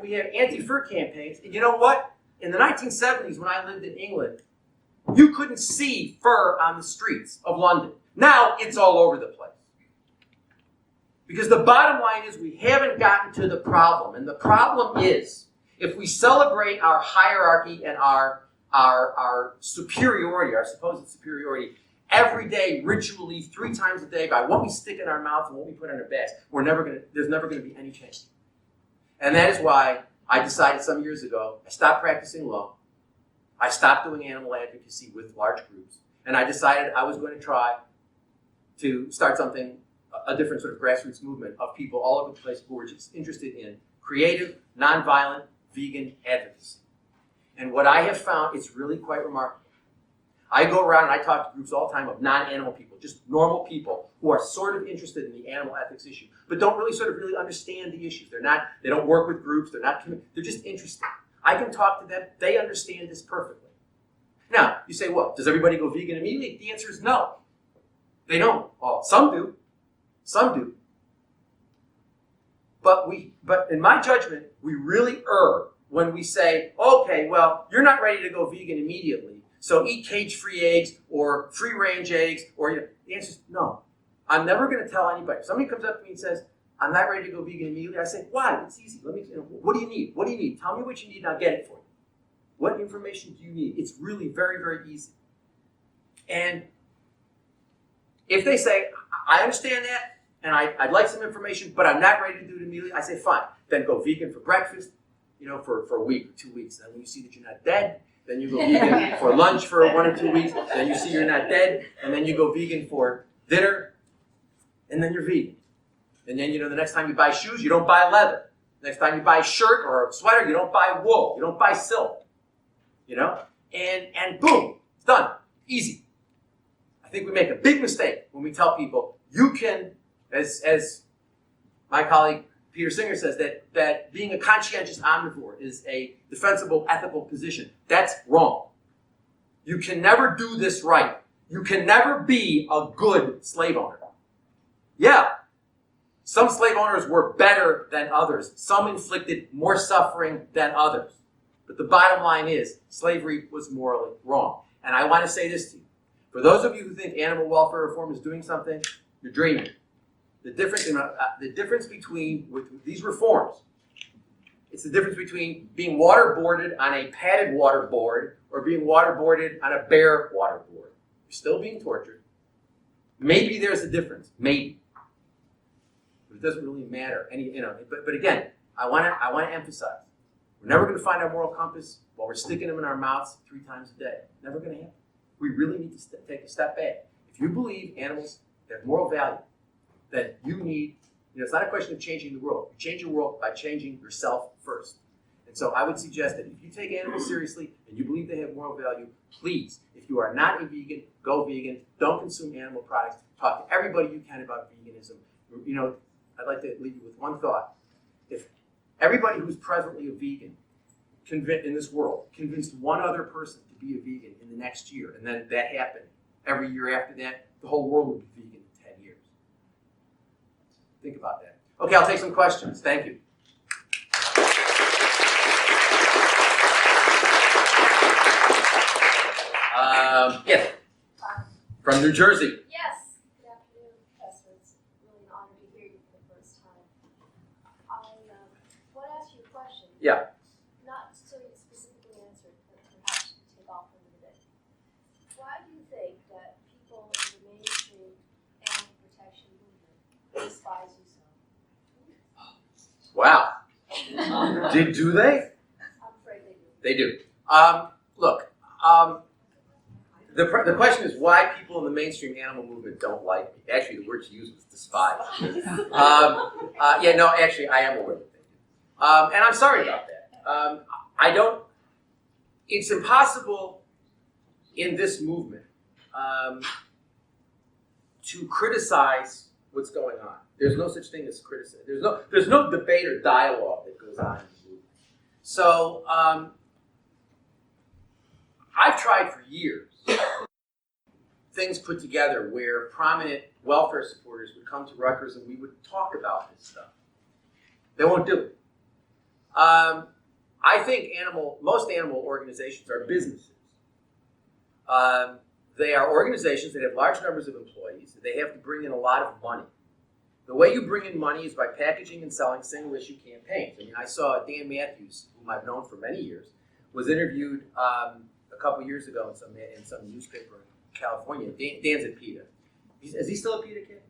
we have anti-fur campaigns, and you know what? In the 1970s, when I lived in England, you couldn't see fur on the streets of London. Now it's all over the place. Because the bottom line is we haven't gotten to the problem, and the problem is if we celebrate our hierarchy and our superiority, our supposed superiority, every day, ritually, 3 times a day, by what we stick in our mouth and what we put on our backs, there's never going to be any change. And that is why I decided some years ago, I stopped practicing law, I stopped doing animal advocacy with large groups, and I decided I was going to try to start something, a different sort of grassroots movement of people all over the place who were just interested in creative, nonviolent, vegan advocacy. And what I have found, it's really quite remarkable. I go around and I talk to groups all the time of non-animal people, just normal people who are sort of interested in the animal ethics issue, but don't really understand the issues. They don't work with groups, they're just interested. I can talk to them, they understand this perfectly. Now, you say, well, does everybody go vegan immediately? The answer is no. They don't. Well, some do. But in my judgment, we really err when we say, okay, well, you're not ready to go vegan immediately, so eat cage-free eggs or free-range eggs, or the answer is no. I'm never going to tell anybody. If somebody comes up to me and says, I'm not ready to go vegan immediately, I say, why? It's easy. What do you need? What do you need? Tell me what you need and I'll get it for you. What information do you need? It's really very, very easy. And if they say, I understand that, and I'd like some information, but I'm not ready to do it immediately, I say, fine. Then go vegan for breakfast, for a week or 2 weeks. And when you see that you're not dead, then you go vegan for lunch for 1 or 2 weeks. Then you see you're not dead, and then you go vegan for dinner, and then you're vegan. And then, the next time you buy shoes, you don't buy leather. Next time you buy a shirt or a sweater, you don't buy wool. You don't buy silk. And boom, it's done. Easy. I think we make a big mistake when we tell people, you can, as my colleague Peter Singer says, that being a conscientious omnivore is a defensible ethical position. That's wrong. You can never do this right. You can never be a good slave owner. Yeah, some slave owners were better than others. Some inflicted more suffering than others. But the bottom line is, slavery was morally wrong. And I want to say this to you. For those of you who think animal welfare reform is doing something, you're dreaming. The difference between with these reforms, it's the difference between being waterboarded on a padded waterboard or being waterboarded on a bear waterboard. You're still being tortured. Maybe there's a difference. Maybe. But it doesn't really matter. But again, I want to emphasize, we're never going to find our moral compass while we're sticking them in our mouths 3 times a day. Never going to happen. We really need to take a step back. If you believe animals have moral value, then you need, it's not a question of changing the world. You change the world by changing yourself first. And so I would suggest that if you take animals seriously and you believe they have moral value, please, if you are not a vegan, go vegan. Don't consume animal products. Talk to everybody you can about veganism. I'd like to leave you with one thought. If everybody who's presently a vegan in this world convinced one other person to be a vegan in the next year, and then that happened every year after that, the whole world would be vegan in 10 years. Think about that. Okay, I'll take some questions. Thank you. Yes, from New Jersey. Yes. Good afternoon, Professor. It's really an honor to hear you for the first time. I want to ask you a question. Yeah. Not so you specifically answer it, but perhaps you take off from it a bit. Why do you think that people in the mainstream animal protection movement despise you so? Wow. Do they? I'm afraid they do. They do. Look, the question is why people in the mainstream animal movement don't like me. Actually, the word you used was despise. Actually, I am aware that they do. And I'm sorry about that. It's impossible in this movement to criticize what's going on. There's no such thing as criticism. There's no debate or dialogue that goes on in the movement. So I've tried for years things put together where prominent welfare supporters would come to Rutgers and we would talk about this stuff. They won't do it. I think most animal organizations are businesses. They are organizations that have large numbers of employees. They have to bring in a lot of money. The way you bring in money is by packaging and selling single-issue campaigns. I saw Dan Matthews, whom I've known for many years, was interviewed a couple years ago in some newspaper in California. Dan's at PETA. Is he still at PETA, kid?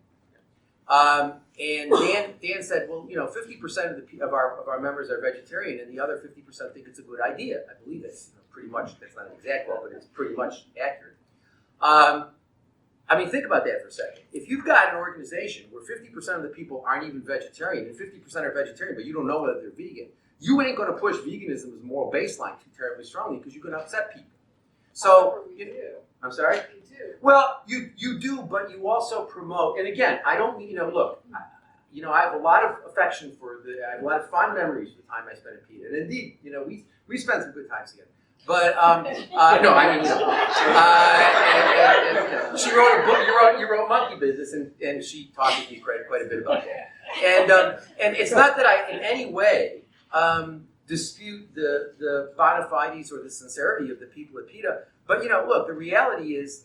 And Dan said, well, 50% of our members are vegetarian, and the other 50% think it's a good idea. I believe that's pretty much, that's not an exact quote, but it's pretty much accurate. Think about that for a second. If you've got an organization where 50% of the people aren't even vegetarian, and 50% are vegetarian, but you don't know whether they're vegan, you ain't going to push veganism as a moral baseline too terribly strongly because you're going to upset people. So, we do. I'm sorry? We do. Well, you do, but you also promote, and again, I don't mean, look, I have a lot of affection I have a lot of fond memories of the time I spent at PETA, and indeed, we spent some good times together. But she wrote a book. You wrote Monkey Business, and she talked to me quite a bit about that. And it's not that I in any way dispute the bona fides or the sincerity of the people at PETA. But look, the reality is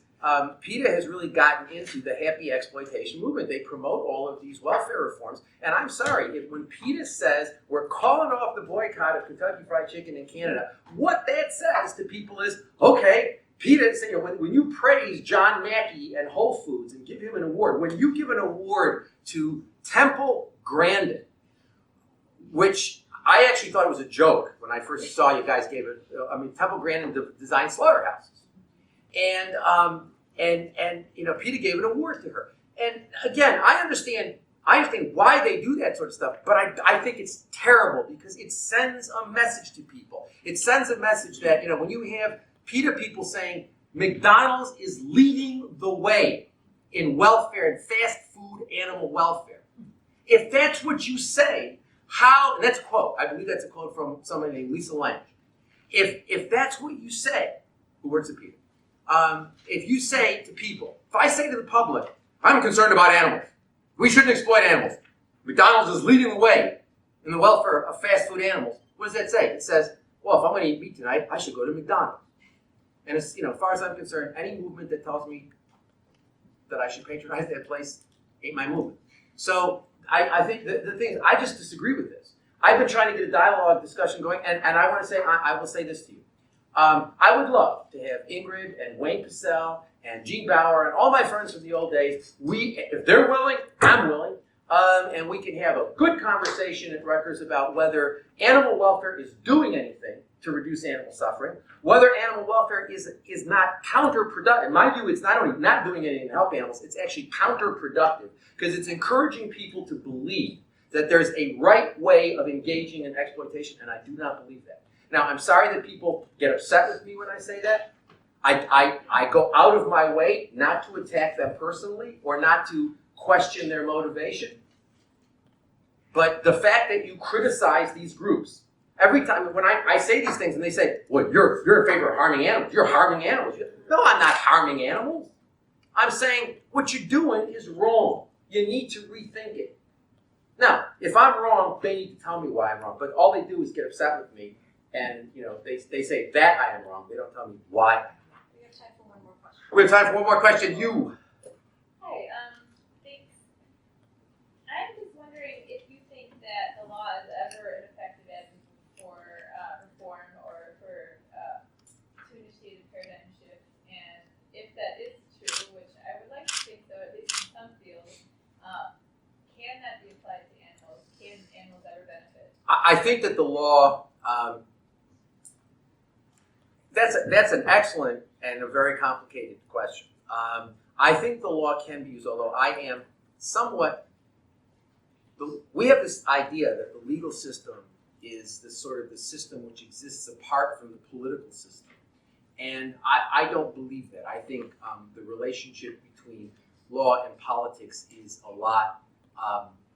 PETA has really gotten into the happy exploitation movement. They promote all of these welfare reforms. And I'm sorry, when PETA says we're calling off the boycott of Kentucky Fried Chicken in Canada, what that says to people is, okay, PETA, when you praise John Mackey and Whole Foods and give him an award, when you give an award to Temple Grandin, which I actually thought it was a joke when I first saw you guys gave it. Temple Grandin designed slaughterhouses. And PETA gave an award to her. And again, I understand why they do that sort of stuff, but I think it's terrible because it sends a message to people. It sends a message that, when you have PETA people saying McDonald's is leading the way in welfare and fast food animal welfare. If that's what you say, and that's a quote, I believe that's a quote from somebody named Lisa Lange. If that's what you say, who works at PETA, if you say to people, if I say to the public, I'm concerned about animals, we shouldn't exploit animals, McDonald's is leading the way in the welfare of fast food animals, what does that say? It says, well, if I'm going to eat meat tonight, I should go to McDonald's. And as far as I'm concerned, any movement that tells me that I should patronize that place ain't my movement. So I think the thing is, I just disagree with this. I've been trying to get a dialogue discussion going, and I want to say, I will say this to you. I would love to have Ingrid and Wayne Pacell and Gene Bauer and all my friends from the old days. If they're willing, I'm willing. And we can have a good conversation at Rutgers about whether animal welfare is doing anything to reduce animal suffering, whether animal welfare is not counterproductive. In my view, it's not only not doing anything to help animals, it's actually counterproductive because it's encouraging people to believe that there's a right way of engaging in exploitation, and I do not believe that. Now, I'm sorry that people get upset with me when I say that. I go out of my way not to attack them personally or not to question their motivation. But the fact that you criticize these groups, every time when I say these things and they say, well, you're in favor of harming animals. You're harming animals. No, I'm not harming animals. I'm saying what you're doing is wrong. You need to rethink it. Now, if I'm wrong, they need to tell me why I'm wrong. But all they do is get upset with me and they say that I am wrong. They don't tell me why I'm wrong. We have time for one more question. We have time for one more question. You. Hi, thanks. I'm just wondering if you think that the law is ever an effective avenue for reform or for to initiate a paradigm shift, and if that is true, which I would like to think so, at least in some fields, can that be applied to animals? Can animals ever benefit? I think that the law, that's an excellent and a very complicated question. I think the law can be used, although I am somewhat, we have this idea that the legal system is the sort of the system which exists apart from the political system. And I don't believe that. I think the relationship between law and politics is a lot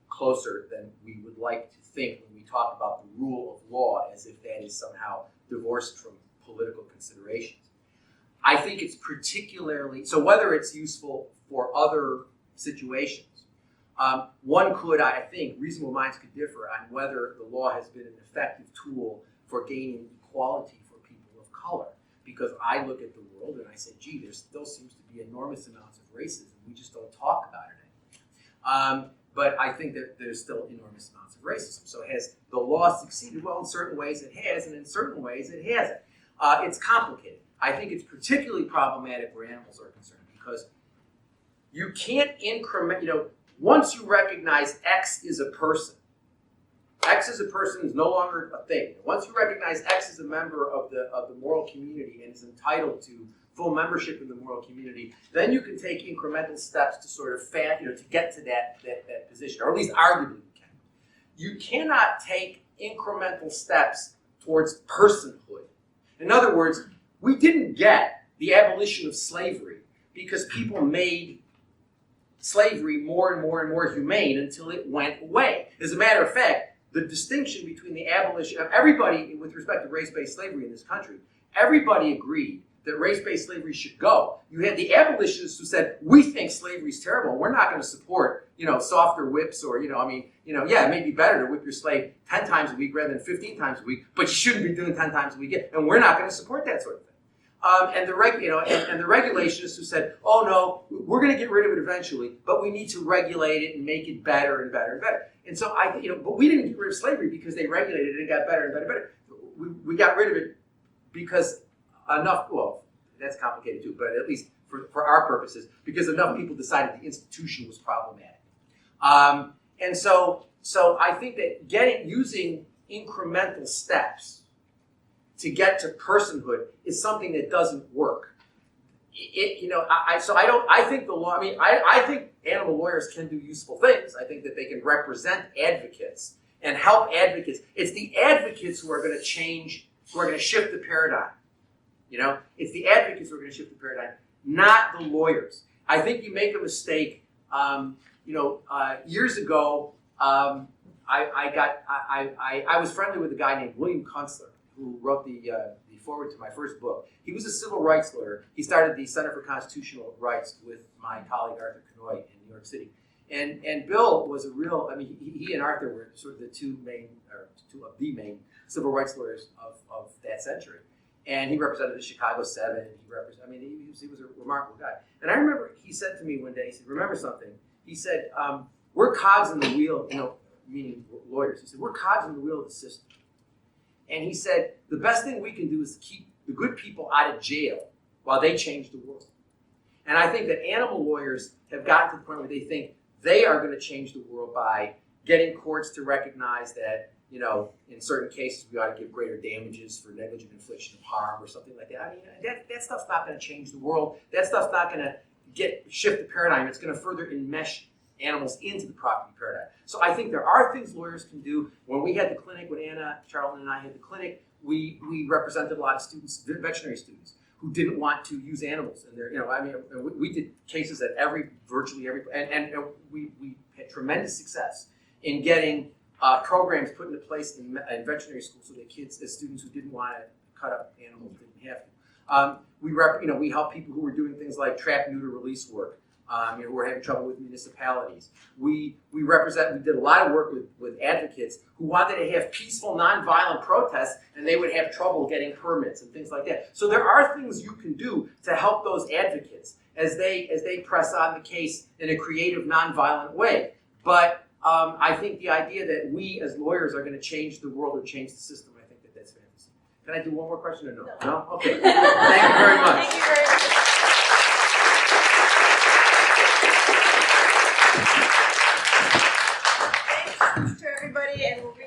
closer than we would like to think when we talk about the rule of law as if that is somehow divorced from political considerations. I think it's particularly, so whether it's useful for other situations, one could, I think, reasonable minds could differ on whether the law has been an effective tool for gaining equality for people of color. Because I look at the world and I say, gee, there still seems to be enormous amounts of racism. We just don't talk about it anymore. But I think that there's still enormous amounts of racism. So has the law succeeded? Well, in certain ways it has, and in certain ways it hasn't. It's complicated. I think it's particularly problematic where animals are concerned because you can't increment, once you recognize X is a person is no longer a thing. Once you recognize X is a member of the moral community and is entitled to full membership in the moral community, then you can take incremental steps to sort of to get to that position, or at least arguably you can. You cannot take incremental steps towards personhood. In other words, we didn't get the abolition of slavery because people made slavery more and more and more humane until it went away. As a matter of fact, the distinction between the abolition of everybody with respect to race-based slavery in this country, everybody agreed that race-based slavery should go. You had the abolitionists who said, we think slavery is terrible, and we're not going to support, softer whips or, it may be better to whip your slave 10 times a week rather than 15 times a week, but you shouldn't be doing 10 times a week, and we're not going to support that sort of thing. And the regulationists who said, oh no, we're going to get rid of it eventually, but we need to regulate it and make it better and better and better. And so but we didn't get rid of slavery because they regulated it and got better and better and better. We got rid of it because that's complicated too, but at least for our purposes, because enough people decided the institution was problematic. And so I think that using incremental steps to get to personhood is something that doesn't work. I think the law, I think animal lawyers can do useful things. I think that they can represent advocates and help advocates. It's the advocates who are going to change, who are going to shift the paradigm. It's the advocates who are going to shift the paradigm, not the lawyers. I think you make a mistake. Years ago, I was friendly with a guy named William Kunstler, who wrote the foreword to my first book. He was a civil rights lawyer. He started the Center for Constitutional Rights with my colleague Arthur Keynote in New York City. And Bill was a real, he and Arthur were sort of two of the main civil rights lawyers of that century. And he represented the Chicago 7. He was a remarkable guy. And I remember he said to me one day, he said, remember something? He said, we're cogs in the wheel, meaning lawyers. He said, we're cogs in the wheel of the system. And he said, the best thing we can do is keep the good people out of jail while they change the world. And I think that animal lawyers have gotten to the point where they think they are going to change the world by getting courts to recognize that, you know, in certain cases we ought to give greater damages for negligent infliction of harm or something like that. I mean, that stuff's not going to change the world. That stuff's not going to shift the paradigm. It's going to further enmesh animals into the property paradigm. So I think there are things lawyers can do. When we had the clinic, when Anna, Charlton, and I had the clinic, we represented a lot of students, veterinary students, who didn't want to use animals. And we did cases at virtually every, and we had tremendous success in getting programs put into place in veterinary schools so that students who didn't want to cut up animals didn't have to. We help people who were doing things like trap, neuter, release work, who were having trouble with municipalities. We did a lot of work with advocates who wanted to have peaceful, nonviolent protests, and they would have trouble getting permits and things like that. So there are things you can do to help those advocates as they press on the case in a creative, nonviolent way. But I think the idea that we as lawyers are going to change the world or change the system, I think that's fantasy. Can I do one more question or no? No? Okay. Thank you very much. Thank you very much. Thanks to everybody, and we'll be